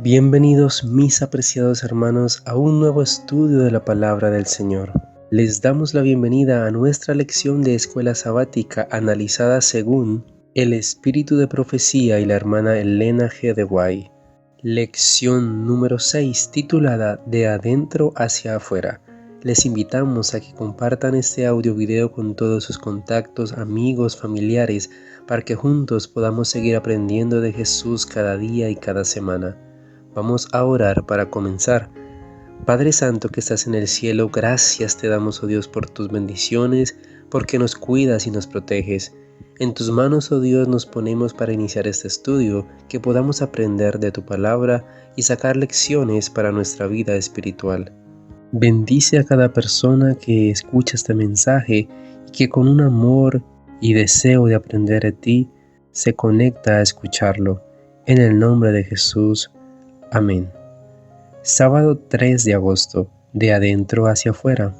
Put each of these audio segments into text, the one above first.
Bienvenidos mis apreciados hermanos a un nuevo estudio de la palabra del Señor. Les damos la bienvenida a nuestra lección de escuela sabática analizada según el espíritu de profecía y la hermana Elena G. de White. Lección número 6 titulada De adentro hacia afuera. Les invitamos a que compartan este audio video con todos sus contactos, amigos, familiares, para que juntos podamos seguir aprendiendo de Jesús cada día y cada semana. Vamos a orar para comenzar. Padre Santo que estás en el cielo, gracias te damos, oh Dios, por tus bendiciones, porque nos cuidas y nos proteges. En tus manos, oh Dios, nos ponemos para iniciar este estudio, que podamos aprender de tu palabra y sacar lecciones para nuestra vida espiritual. Bendice a cada persona que escucha este mensaje y que con un amor y deseo de aprender de ti, se conecta a escucharlo. En el nombre de Jesús. Amén. Sábado 3 de agosto, de adentro hacia afuera.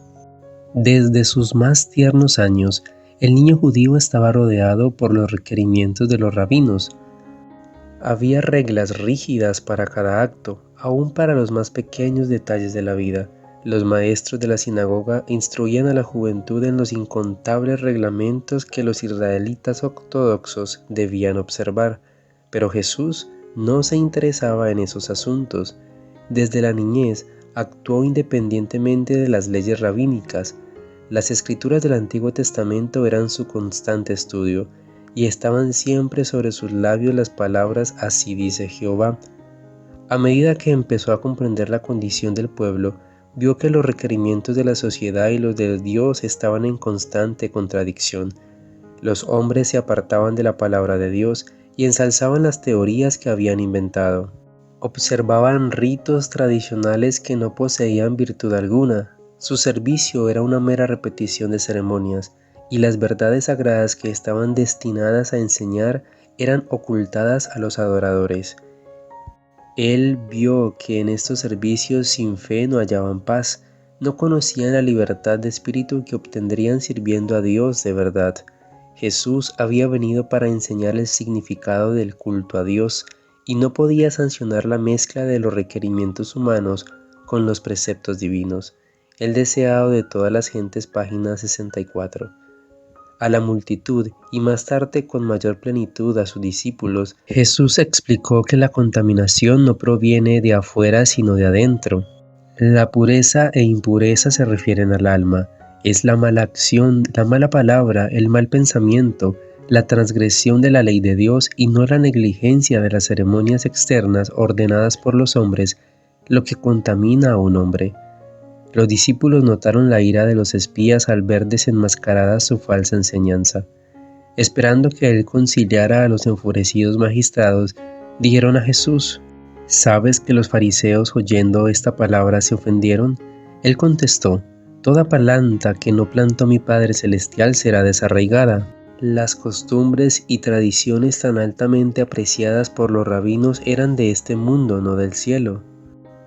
Desde sus más tiernos años, el niño judío estaba rodeado por los requerimientos de los rabinos. Había reglas rígidas para cada acto, aún para los más pequeños detalles de la vida. Los maestros de la sinagoga instruían a la juventud en los incontables reglamentos que los israelitas ortodoxos debían observar, pero Jesús no se interesaba en esos asuntos. Desde la niñez actuó independientemente de las leyes rabínicas. Las escrituras del Antiguo Testamento eran su constante estudio, y estaban siempre sobre sus labios las palabras «Así dice Jehová». A medida que empezó a comprender la condición del pueblo, vio que los requerimientos de la sociedad y los de Dios estaban en constante contradicción. Los hombres se apartaban de la palabra de Dios y ensalzaban las teorías que habían inventado. Observaban ritos tradicionales que no poseían virtud alguna. Su servicio era una mera repetición de ceremonias, y las verdades sagradas que estaban destinadas a enseñar eran ocultadas a los adoradores. Él vio que en estos servicios sin fe no hallaban paz, no conocían la libertad de espíritu que obtendrían sirviendo a Dios de verdad. Jesús había venido para enseñar el significado del culto a Dios y no podía sancionar la mezcla de los requerimientos humanos con los preceptos divinos. El deseado de todas las gentes, página 64. A la multitud y más tarde con mayor plenitud a sus discípulos, Jesús explicó que la contaminación no proviene de afuera sino de adentro. La pureza e impureza se refieren al alma. Es la mala acción, la mala palabra, el mal pensamiento, la transgresión de la ley de Dios y no la negligencia de las ceremonias externas ordenadas por los hombres lo que contamina a un hombre. Los discípulos notaron la ira de los espías al ver desenmascarada su falsa enseñanza. Esperando que él conciliara a los enfurecidos magistrados, dijeron a Jesús: ¿Sabes que los fariseos oyendo esta palabra se ofendieron? Él contestó: Toda planta que no plantó mi Padre Celestial será desarraigada. Las costumbres y tradiciones tan altamente apreciadas por los rabinos eran de este mundo, no del cielo.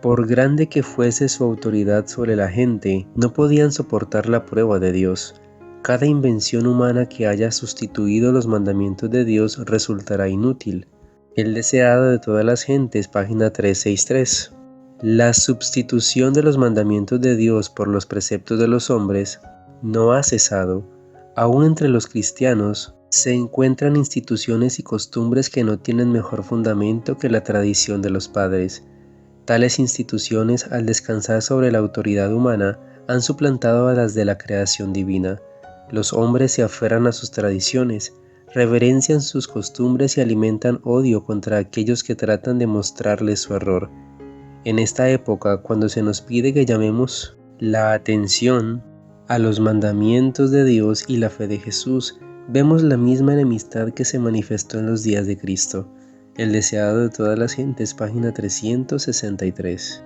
Por grande que fuese su autoridad sobre la gente, no podían soportar la prueba de Dios. Cada invención humana que haya sustituido los mandamientos de Dios resultará inútil. El deseado de todas las gentes, página 363. La sustitución de los mandamientos de Dios por los preceptos de los hombres no ha cesado. Aún entre los cristianos se encuentran instituciones y costumbres que no tienen mejor fundamento que la tradición de los padres. Tales instituciones, al descansar sobre la autoridad humana, han suplantado a las de la creación divina. Los hombres se aferran a sus tradiciones, reverencian sus costumbres y alimentan odio contra aquellos que tratan de mostrarles su error. En esta época, cuando se nos pide que llamemos la atención a los mandamientos de Dios y la fe de Jesús, vemos la misma enemistad que se manifestó en los días de Cristo. El deseado de todas las gentes, página 363.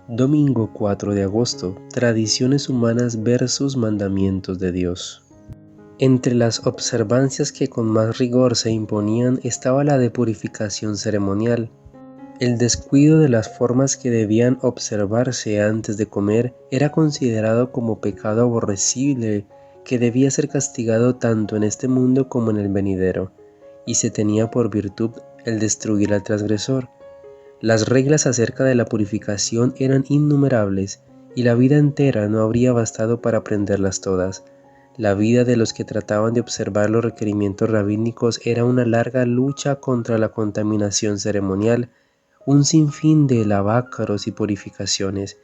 Domingo 4 de agosto. Tradiciones humanas versus mandamientos de Dios. Entre las observancias que con más rigor se imponían estaba la de purificación ceremonial. El descuido de las formas que debían observarse antes de comer era considerado como pecado aborrecible que debía ser castigado tanto en este mundo como en el venidero, y se tenía por virtud el destruir al transgresor. Las reglas acerca de la purificación eran innumerables, y la vida entera no habría bastado para aprenderlas todas. La vida de los que trataban de observar los requerimientos rabínicos era una larga lucha contra la contaminación ceremonial, un sinfín de lavacros y purificaciones.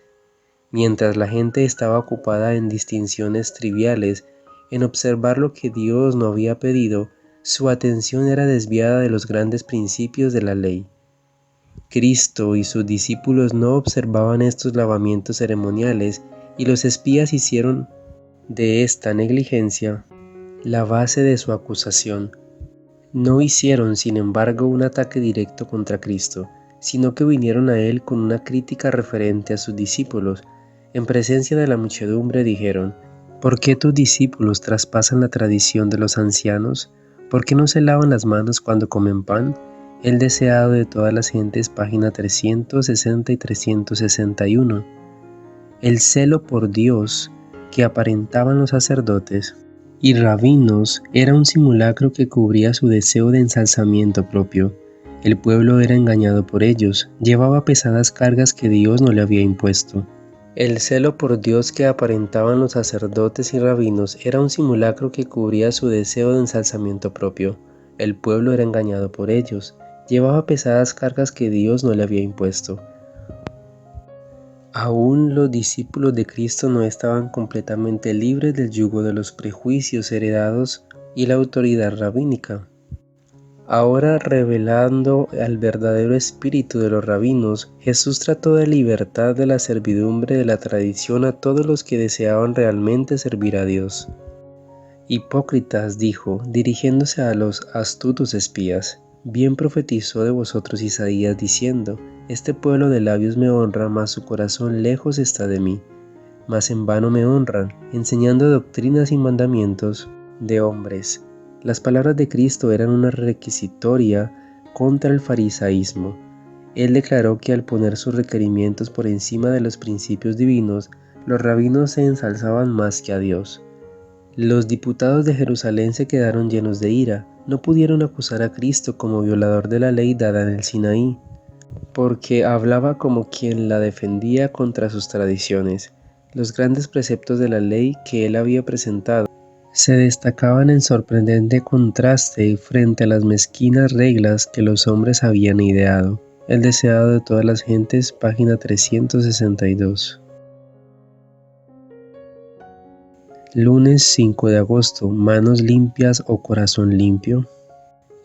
Mientras la gente estaba ocupada en distinciones triviales, en observar lo que Dios no había pedido, su atención era desviada de los grandes principios de la ley. Cristo y sus discípulos no observaban estos lavamientos ceremoniales, y los espías hicieron de esta negligencia la base de su acusación. No hicieron, sin embargo, un ataque directo contra Cristo, sino que vinieron a él con una crítica referente a sus discípulos. En presencia de la muchedumbre dijeron: ¿por qué tus discípulos traspasan la tradición de los ancianos? ¿Por qué no se lavan las manos cuando comen pan? El deseado de todas las gentes, página 360 y 361. El celo por Dios que aparentaban los sacerdotes y rabinos era un simulacro que cubría su deseo de ensalzamiento propio. El pueblo era engañado por ellos, llevaba pesadas cargas que Dios no le había impuesto. El celo por Dios que aparentaban los sacerdotes y rabinos era un simulacro que cubría su deseo de ensalzamiento propio. El pueblo era engañado por ellos, llevaba pesadas cargas que Dios no le había impuesto. Aún los discípulos de Cristo no estaban completamente libres del yugo de los prejuicios heredados y la autoridad rabínica. Ahora, revelando al verdadero espíritu de los rabinos, Jesús trató de libertar de la servidumbre de la tradición a todos los que deseaban realmente servir a Dios. Hipócritas, dijo, dirigiéndose a los astutos espías, bien profetizó de vosotros Isaías diciendo: este pueblo de labios me honra, mas su corazón lejos está de mí. Mas en vano me honran, enseñando doctrinas y mandamientos de hombres. Las palabras de Cristo eran una requisitoria contra el farisaísmo. Él declaró que al poner sus requerimientos por encima de los principios divinos, los rabinos se ensalzaban más que a Dios. Los diputados de Jerusalén se quedaron llenos de ira. No pudieron acusar a Cristo como violador de la ley dada en el Sinaí, porque hablaba como quien la defendía contra sus tradiciones. Los grandes preceptos de la ley que él había presentado se destacaban en sorprendente contraste frente a las mezquinas reglas que los hombres habían ideado. El deseado de todas las gentes, página 362. Lunes 5 de agosto, manos limpias o corazón limpio.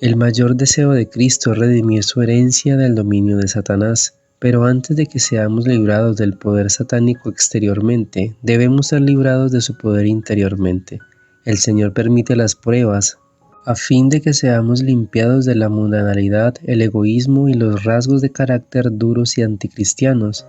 El mayor deseo de Cristo es redimir su herencia del dominio de Satanás, pero antes de que seamos librados del poder satánico exteriormente, debemos ser librados de su poder interiormente. El Señor permite las pruebas a fin de que seamos limpiados de la mundanalidad, el egoísmo y los rasgos de carácter duros y anticristianos.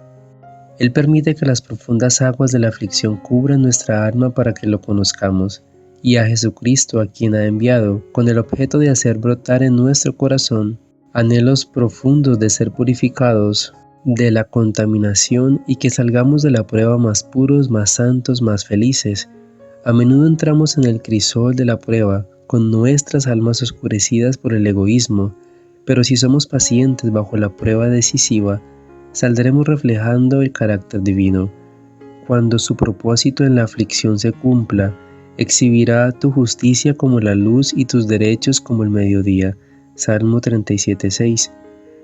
Él permite que las profundas aguas de la aflicción cubran nuestra alma para que lo conozcamos, y a Jesucristo, a quien ha enviado, con el objeto de hacer brotar en nuestro corazón anhelos profundos de ser purificados de la contaminación y que salgamos de la prueba más puros, más santos, más felices. A menudo entramos en el crisol de la prueba con nuestras almas oscurecidas por el egoísmo, pero si somos pacientes bajo la prueba decisiva, saldremos reflejando el carácter divino. Cuando su propósito en la aflicción se cumpla, exhibirá tu justicia como la luz y tus derechos como el mediodía. Salmo 37:6.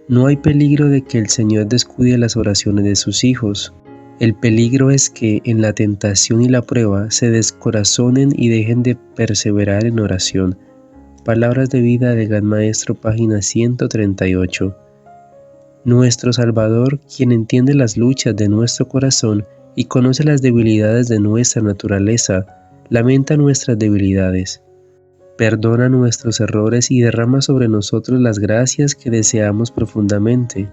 No hay peligro de que el Señor descuide las oraciones de sus hijos. El peligro es que en la tentación y la prueba se descorazonen y dejen de perseverar en oración. Palabras de vida del Gran Maestro, página 138. Nuestro Salvador, quien entiende las luchas de nuestro corazón y conoce las debilidades de nuestra naturaleza, lamenta nuestras debilidades, perdona nuestros errores y derrama sobre nosotros las gracias que deseamos profundamente.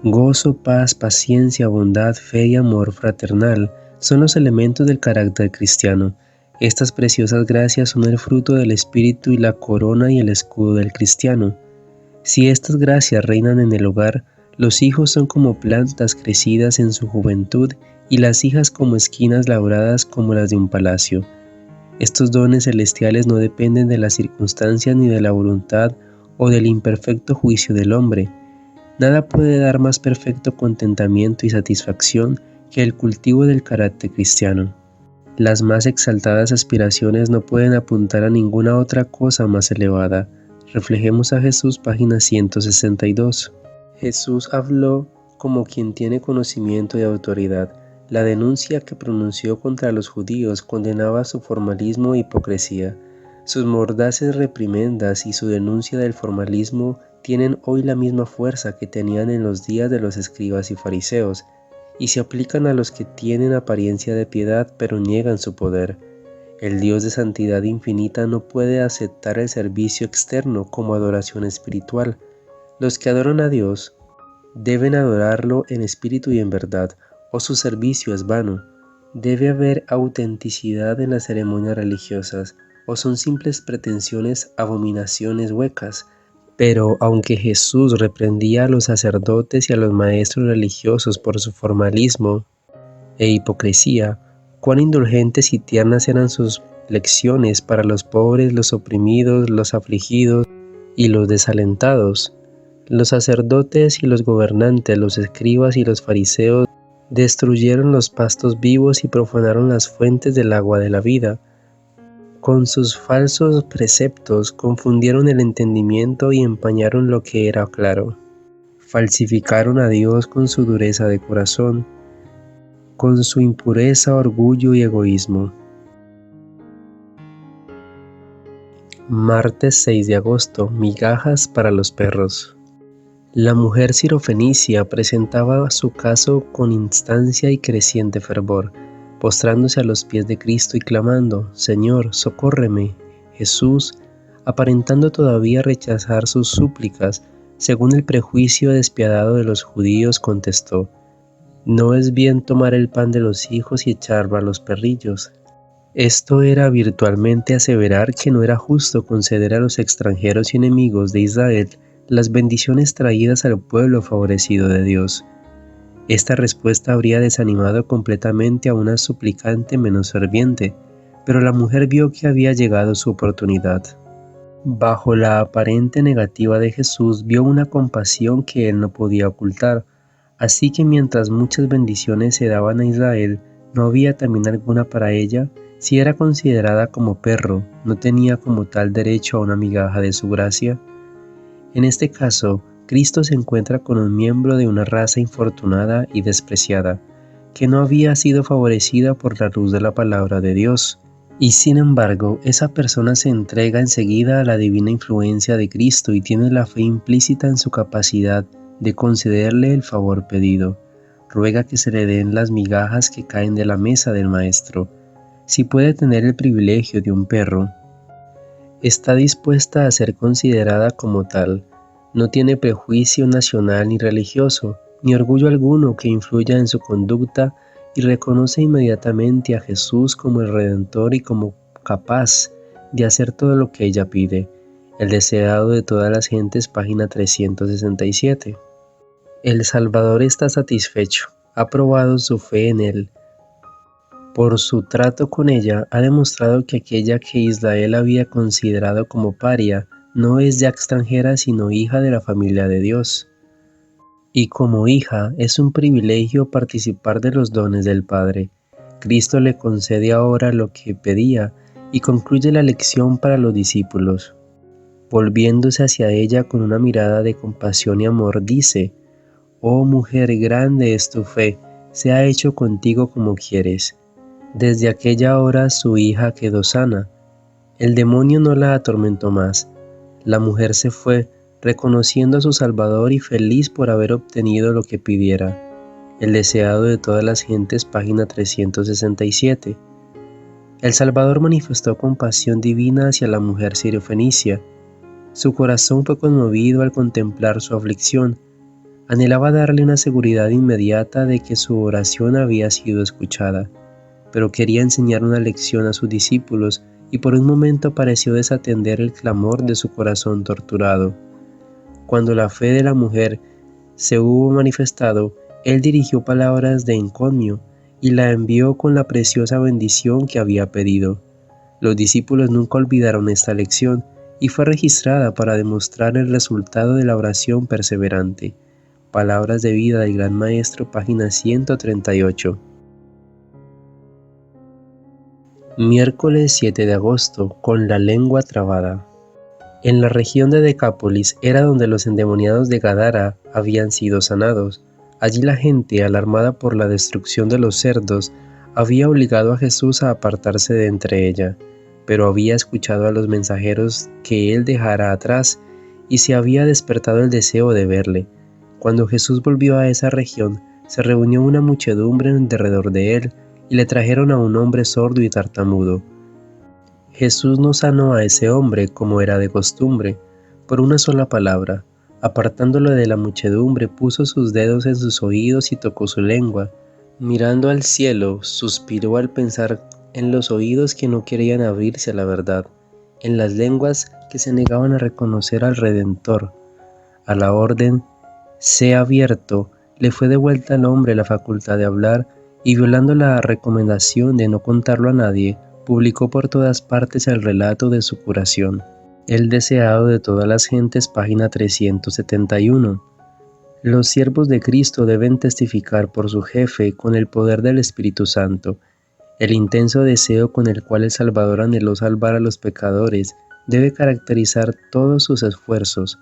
Gozo, paz, paciencia, bondad, fe y amor fraternal son los elementos del carácter cristiano. Estas preciosas gracias son el fruto del Espíritu y la corona y el escudo del cristiano. Si estas gracias reinan en el hogar, los hijos son como plantas crecidas en su juventud y las hijas como esquinas labradas como las de un palacio. Estos dones celestiales no dependen de las circunstancias ni de la voluntad o del imperfecto juicio del hombre. Nada puede dar más perfecto contentamiento y satisfacción que el cultivo del carácter cristiano. Las más exaltadas aspiraciones no pueden apuntar a ninguna otra cosa más elevada. Reflejemos a Jesús, página 162. Jesús habló como quien tiene conocimiento y autoridad. La denuncia que pronunció contra los judíos condenaba su formalismo e hipocresía. Sus mordaces reprimendas y su denuncia del formalismo tienen hoy la misma fuerza que tenían en los días de los escribas y fariseos, y se aplican a los que tienen apariencia de piedad pero niegan su poder. El Dios de santidad infinita no puede aceptar el servicio externo como adoración espiritual. Los que adoran a Dios deben adorarlo en espíritu y en verdad, o su servicio es vano. Debe haber autenticidad en las ceremonias religiosas, o son simples pretensiones, abominaciones huecas. Pero aunque Jesús reprendía a los sacerdotes y a los maestros religiosos por su formalismo e hipocresía, cuán indulgentes y tiernas eran sus lecciones para los pobres, los oprimidos, los afligidos y los desalentados. Los sacerdotes y los gobernantes, los escribas y los fariseos destruyeron los pastos vivos y profanaron las fuentes del agua de la vida. Con sus falsos preceptos confundieron el entendimiento y empañaron lo que era claro. Falsificaron a Dios con su dureza de corazón, con su impureza, orgullo y egoísmo. Martes 6 de agosto. Migajas para los perros. La mujer sirofenicia presentaba su caso con instancia y creciente fervor, postrándose a los pies de Cristo y clamando: «Señor, socórreme». Jesús, aparentando todavía rechazar sus súplicas, según el prejuicio despiadado de los judíos, contestó: «No es bien tomar el pan de los hijos y echarlo a los perrillos». Esto era virtualmente aseverar que no era justo conceder a los extranjeros y enemigos de Israel las bendiciones traídas al pueblo favorecido de Dios. Esta respuesta habría desanimado completamente a una suplicante menos ferviente, pero la mujer vio que había llegado su oportunidad. Bajo la aparente negativa de Jesús vio una compasión que él no podía ocultar, así que mientras muchas bendiciones se daban a Israel, no había también alguna para ella. Si era considerada como perro, ¿no tenía como tal derecho a una migaja de su gracia? En este caso, Cristo se encuentra con un miembro de una raza infortunada y despreciada, que no había sido favorecida por la luz de la palabra de Dios, y sin embargo, esa persona se entrega enseguida a la divina influencia de Cristo y tiene la fe implícita en su capacidad de concederle el favor pedido. Ruega que se le den las migajas que caen de la mesa del Maestro. Si puede tener el privilegio de un perro, está dispuesta a ser considerada como tal. No tiene prejuicio nacional ni religioso, ni orgullo alguno que influya en su conducta, y reconoce inmediatamente a Jesús como el Redentor y como capaz de hacer todo lo que ella pide. El deseado de todas las gentes, página 367. El Salvador está satisfecho, ha probado su fe en él. Por su trato con ella, ha demostrado que aquella que Israel había considerado como paria no es ya extranjera sino hija de la familia de Dios. Y como hija es un privilegio participar de los dones del Padre. Cristo le concede ahora lo que pedía y concluye la lección para los discípulos. Volviéndose hacia ella con una mirada de compasión y amor, dice: «Oh mujer, grande es tu fe, se ha hecho contigo como quieres». Desde aquella hora su hija quedó sana. El demonio no la atormentó más. La mujer se fue, reconociendo a su Salvador y feliz por haber obtenido lo que pidiera. El deseado de todas las gentes, página 367. El Salvador manifestó compasión divina hacia la mujer sirofenicia. Su corazón fue conmovido al contemplar su aflicción. Anhelaba darle una seguridad inmediata de que su oración había sido escuchada, pero quería enseñar una lección a sus discípulos y por un momento pareció desatender el clamor de su corazón torturado. Cuando la fe de la mujer se hubo manifestado, él dirigió palabras de encomio y la envió con la preciosa bendición que había pedido. Los discípulos nunca olvidaron esta lección y fue registrada para demostrar el resultado de la oración perseverante. Palabras de vida del Gran Maestro, página 138. Miércoles 7 de agosto, con la lengua trabada. En la región de Decápolis era donde los endemoniados de Gadara habían sido sanados. Allí la gente, alarmada por la destrucción de los cerdos, había obligado a Jesús a apartarse de entre ella, pero había escuchado a los mensajeros que él dejara atrás y se había despertado el deseo de verle. Cuando Jesús volvió a esa región, se reunió una muchedumbre alrededor de él y le trajeron a un hombre sordo y tartamudo. Jesús no sanó a ese hombre como era de costumbre, por una sola palabra. Apartándolo de la muchedumbre, puso sus dedos en sus oídos y tocó su lengua. Mirando al cielo, suspiró al pensar en los oídos que no querían abrirse a la verdad, en las lenguas que se negaban a reconocer al Redentor. A la orden «sea abierto», le fue devuelta al hombre la facultad de hablar y, violando la recomendación de no contarlo a nadie, publicó por todas partes el relato de su curación. El deseado de todas las gentes, página 371. Los siervos de Cristo deben testificar por su jefe con el poder del Espíritu Santo. El intenso deseo con el cual el Salvador anheló salvar a los pecadores debe caracterizar todos sus esfuerzos.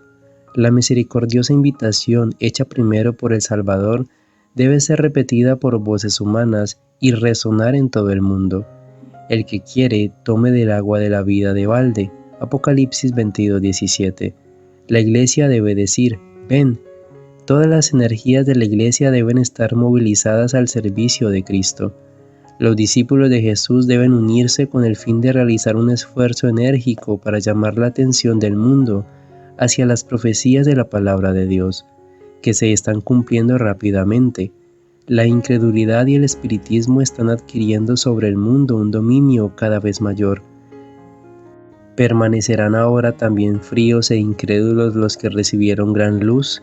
La misericordiosa invitación hecha primero por el Salvador debe ser repetida por voces humanas y resonar en todo el mundo. El que quiere, tome del agua de la vida de balde. Apocalipsis 22:17. La Iglesia debe decir, ven. Todas las energías de la Iglesia deben estar movilizadas al servicio de Cristo. Los discípulos de Jesús deben unirse con el fin de realizar un esfuerzo enérgico para llamar la atención del mundo hacia las profecías de la palabra de Dios, que se están cumpliendo rápidamente. La incredulidad y el espiritismo están adquiriendo sobre el mundo un dominio cada vez mayor. ¿Permanecerán ahora también fríos e incrédulos los que recibieron gran luz?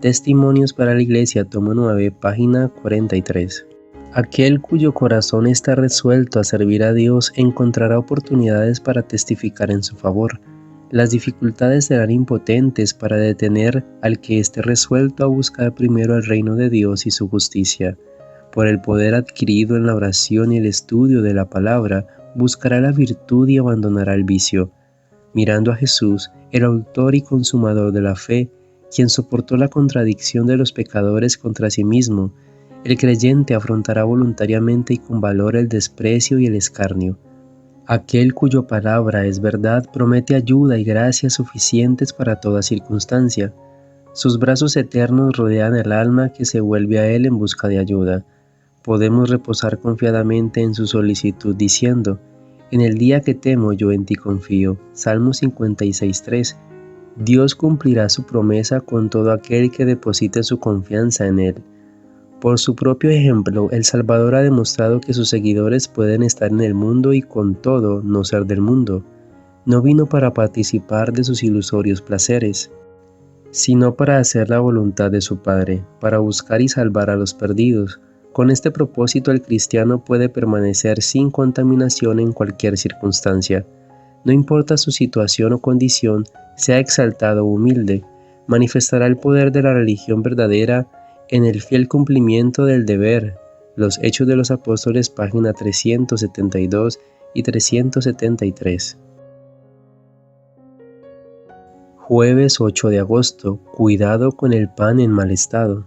Testimonios para la Iglesia, tomo 9, página 43. Aquel cuyo corazón está resuelto a servir a Dios encontrará oportunidades para testificar en su favor. Las dificultades serán impotentes para detener al que esté resuelto a buscar primero el reino de Dios y su justicia. Por el poder adquirido en la oración y el estudio de la palabra, buscará la virtud y abandonará el vicio. Mirando a Jesús, el autor y consumador de la fe, quien soportó la contradicción de los pecadores contra sí mismo, el creyente afrontará voluntariamente y con valor el desprecio y el escarnio. Aquel cuya palabra es verdad promete ayuda y gracia suficientes para toda circunstancia. Sus brazos eternos rodean el alma que se vuelve a él en busca de ayuda. Podemos reposar confiadamente en su solicitud diciendo, en el día que temo yo en ti confío. Salmo 56:3. Dios cumplirá su promesa con todo aquel que deposite su confianza en él. Por su propio ejemplo, el Salvador ha demostrado que sus seguidores pueden estar en el mundo y con todo no ser del mundo. No vino para participar de sus ilusorios placeres, sino para hacer la voluntad de su Padre, para buscar y salvar a los perdidos. Con este propósito el cristiano puede permanecer sin contaminación en cualquier circunstancia. No importa su situación o condición, sea exaltado o humilde, manifestará el poder de la religión verdadera en el fiel cumplimiento del deber. Los Hechos de los Apóstoles, página 372 y 373. Jueves 8 de agosto. Cuidado con el pan en mal estado.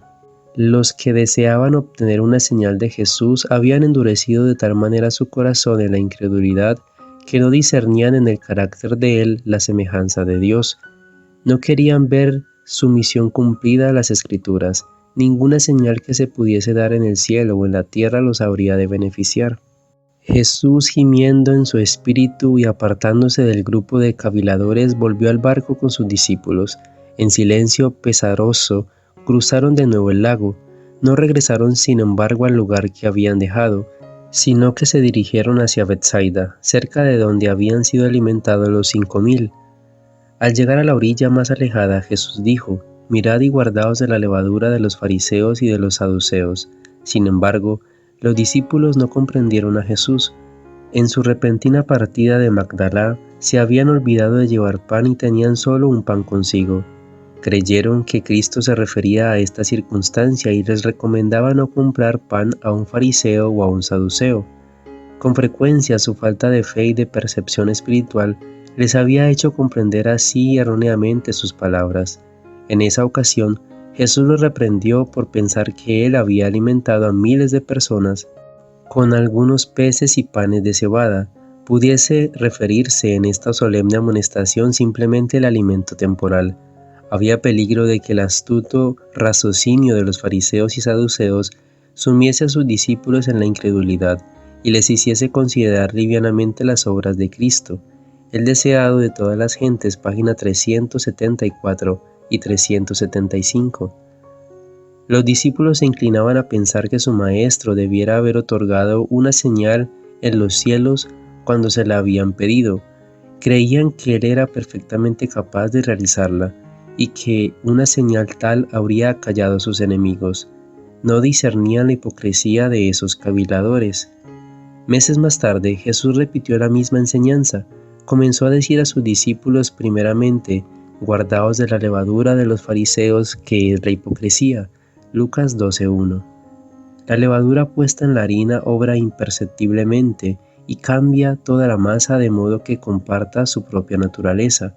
Los que deseaban obtener una señal de Jesús habían endurecido de tal manera su corazón en la incredulidad que no discernían en el carácter de él la semejanza de Dios. No querían ver su misión cumplida a las Escrituras. Ninguna señal que se pudiese dar en el cielo o en la tierra los habría de beneficiar. Jesús, gimiendo en su espíritu y apartándose del grupo de caviladores, volvió al barco con sus discípulos. En silencio pesaroso, cruzaron de nuevo el lago. No regresaron, sin embargo, al lugar que habían dejado, sino que se dirigieron hacia Betsaida, cerca de donde habían sido alimentados los 5,000. Al llegar a la orilla más alejada, Jesús dijo, «Mirad y guardaos de la levadura de los fariseos y de los saduceos». Sin embargo, los discípulos no comprendieron a Jesús. En su repentina partida de Magdala, se habían olvidado de llevar pan y tenían solo un pan consigo. Creyeron que Cristo se refería a esta circunstancia y les recomendaba no comprar pan a un fariseo o a un saduceo. Con frecuencia su falta de fe y de percepción espiritual les había hecho comprender así erróneamente sus palabras. En esa ocasión, Jesús los reprendió por pensar que Él había alimentado a miles de personas con algunos peces y panes de cebada. Pudiese referirse en esta solemne amonestación simplemente al alimento temporal. Había peligro de que el astuto raciocinio de los fariseos y saduceos sumiese a sus discípulos en la incredulidad y les hiciese considerar livianamente las obras de Cristo. El deseado de todas las gentes, página 374 y 375. Los discípulos se inclinaban a pensar que su maestro debiera haber otorgado una señal en los cielos cuando se la habían pedido. Creían que él era perfectamente capaz de realizarla y que una señal tal habría acallado a sus enemigos. No discernían la hipocresía de esos caviladores. Meses más tarde, Jesús repitió la misma enseñanza. Comenzó a decir a sus discípulos primeramente: guardaos de la levadura de los fariseos, que es la hipocresía. Lucas 12:1. La levadura puesta en la harina obra imperceptiblemente y cambia toda la masa de modo que comparta su propia naturaleza.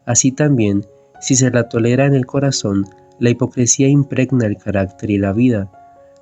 Así también, si se la tolera en el corazón, la hipocresía impregna el carácter y la vida.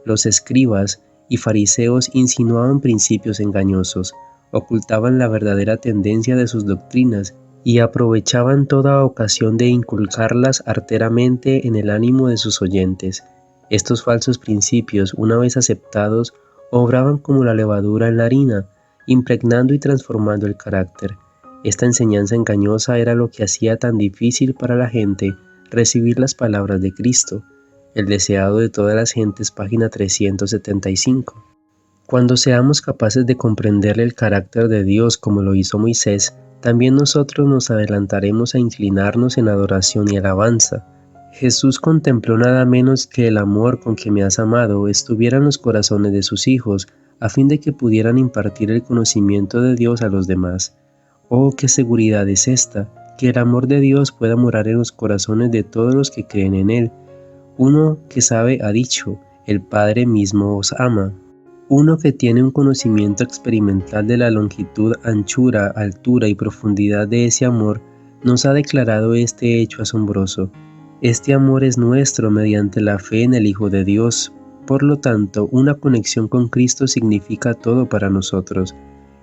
Los escribas y fariseos insinuaban principios engañosos, ocultaban la verdadera tendencia de sus doctrinas y aprovechaban toda ocasión de inculcarlas arteramente en el ánimo de sus oyentes. Estos falsos principios, una vez aceptados, obraban como la levadura en la harina, impregnando y transformando el carácter. Esta enseñanza engañosa era lo que hacía tan difícil para la gente recibir las palabras de Cristo. El deseado de todas las gentes, página 375. Cuando seamos capaces de comprender el carácter de Dios como lo hizo Moisés, también nosotros nos adelantaremos a inclinarnos en adoración y alabanza. Jesús contempló nada menos que el amor con que me has amado estuviera en los corazones de sus hijos, a fin de que pudieran impartir el conocimiento de Dios a los demás. Oh, qué seguridad es esta, que el amor de Dios pueda morar en los corazones de todos los que creen en Él. Uno que sabe ha dicho: el Padre mismo os ama. Uno que tiene un conocimiento experimental de la longitud, anchura, altura y profundidad de ese amor, nos ha declarado este hecho asombroso. Este amor es nuestro mediante la fe en el Hijo de Dios. Por lo tanto, una conexión con Cristo significa todo para nosotros.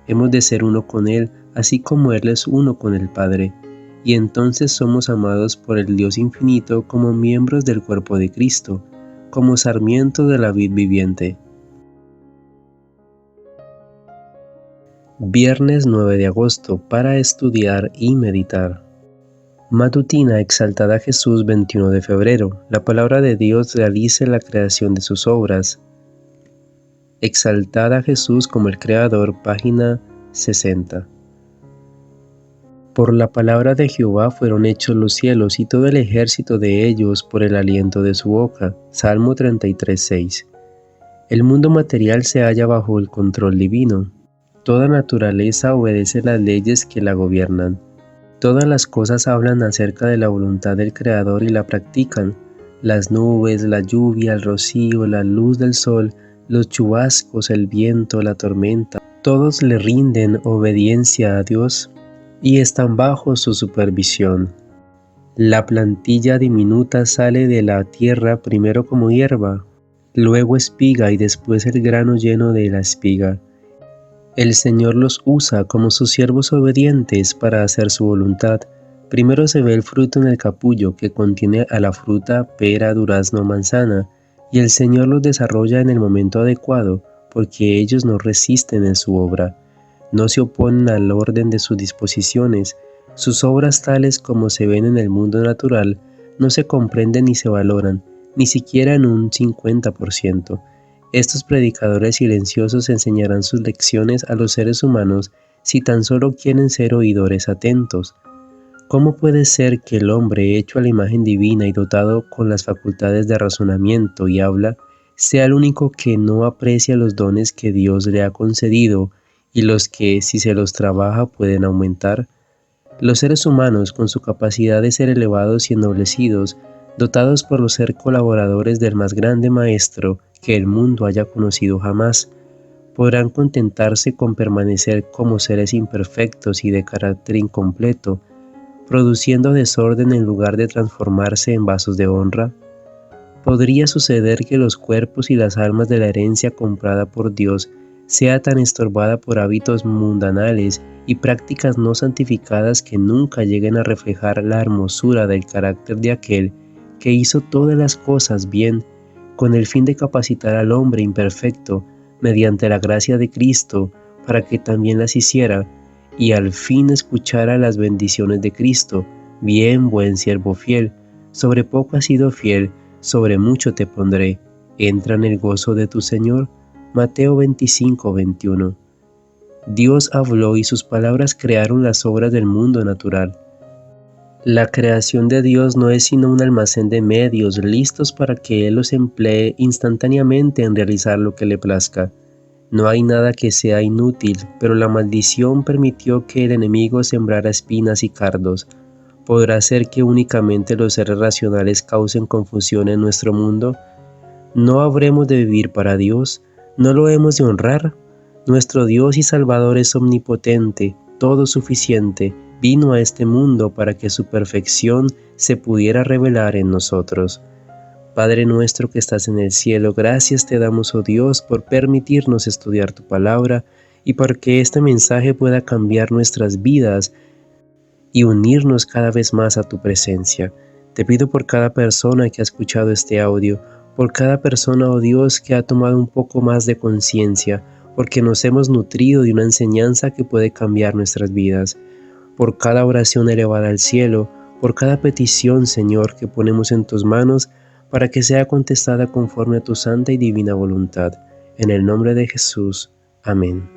Hemos de ser uno con Él, así como Él es uno con el Padre. Y entonces somos amados por el Dios infinito como miembros del cuerpo de Cristo, como sarmiento de la vid viviente. Viernes 9 de agosto, para estudiar y meditar. Matutina exaltada a Jesús, 21 de febrero. La palabra de Dios realiza la creación de sus obras. Exaltada a Jesús como el Creador, página 60. Por la palabra de Jehová fueron hechos los cielos y todo el ejército de ellos por el aliento de su boca. Salmo 33:6. El mundo material se halla bajo el control divino. Toda naturaleza obedece las leyes que la gobiernan. Todas las cosas hablan acerca de la voluntad del Creador y la practican. Las nubes, la lluvia, el rocío, la luz del sol, los chubascos, el viento, la tormenta, todos le rinden obediencia a Dios y están bajo su supervisión. La plantilla diminuta sale de la tierra primero como hierba, luego espiga y después el grano lleno de la espiga. El Señor los usa como sus siervos obedientes para hacer su voluntad. Primero se ve el fruto en el capullo que contiene a la fruta, pera, durazno o manzana, y el Señor los desarrolla en el momento adecuado, porque ellos no resisten en su obra. No se oponen al orden de sus disposiciones. Sus obras, tales como se ven en el mundo natural, no se comprenden ni se valoran, ni siquiera en un 50%. Estos predicadores silenciosos enseñarán sus lecciones a los seres humanos si tan solo quieren ser oidores atentos. ¿Cómo puede ser que el hombre, hecho a la imagen divina y dotado con las facultades de razonamiento y habla, sea el único que no aprecia los dones que Dios le ha concedido y los que, si se los trabaja, pueden aumentar. Los seres humanos, con su capacidad de ser elevados y ennoblecidos, dotados por ser colaboradores del más grande Maestro que el mundo haya conocido jamás, podrán contentarse con permanecer como seres imperfectos y de carácter incompleto, produciendo desorden en lugar de transformarse en vasos de honra. ¿Podría suceder que los cuerpos y las almas de la herencia comprada por Dios sea tan estorbada por hábitos mundanales y prácticas no santificadas que nunca lleguen a reflejar la hermosura del carácter de aquel que hizo todas las cosas bien, con el fin de capacitar al hombre imperfecto mediante la gracia de Cristo para que también las hiciera, y al fin escuchara las bendiciones de Cristo? Bien, buen siervo fiel, sobre poco has sido fiel, sobre mucho te pondré, entra en el gozo de tu Señor. Mateo 25:21. Dios habló y sus palabras crearon las obras del mundo natural. La creación de Dios no es sino un almacén de medios listos para que Él los emplee instantáneamente en realizar lo que le plazca. No hay nada que sea inútil, pero la maldición permitió que el enemigo sembrara espinas y cardos. ¿Podrá ser que únicamente los seres racionales causen confusión en nuestro mundo? ¿No habremos de vivir para Dios? ¿No lo hemos de honrar? Nuestro Dios y Salvador es omnipotente, todo suficiente, vino a este mundo para que su perfección se pudiera revelar en nosotros. Padre nuestro que estás en el cielo, gracias te damos, oh Dios, por permitirnos estudiar tu palabra y por que este mensaje pueda cambiar nuestras vidas y unirnos cada vez más a tu presencia. Te pido por cada persona que ha escuchado este audio, por cada persona, oh Dios, que ha tomado un poco más de conciencia, porque nos hemos nutrido de una enseñanza que puede cambiar nuestras vidas, por cada oración elevada al cielo, por cada petición, Señor, que ponemos en tus manos, para que sea contestada conforme a tu santa y divina voluntad. En el nombre de Jesús. Amén.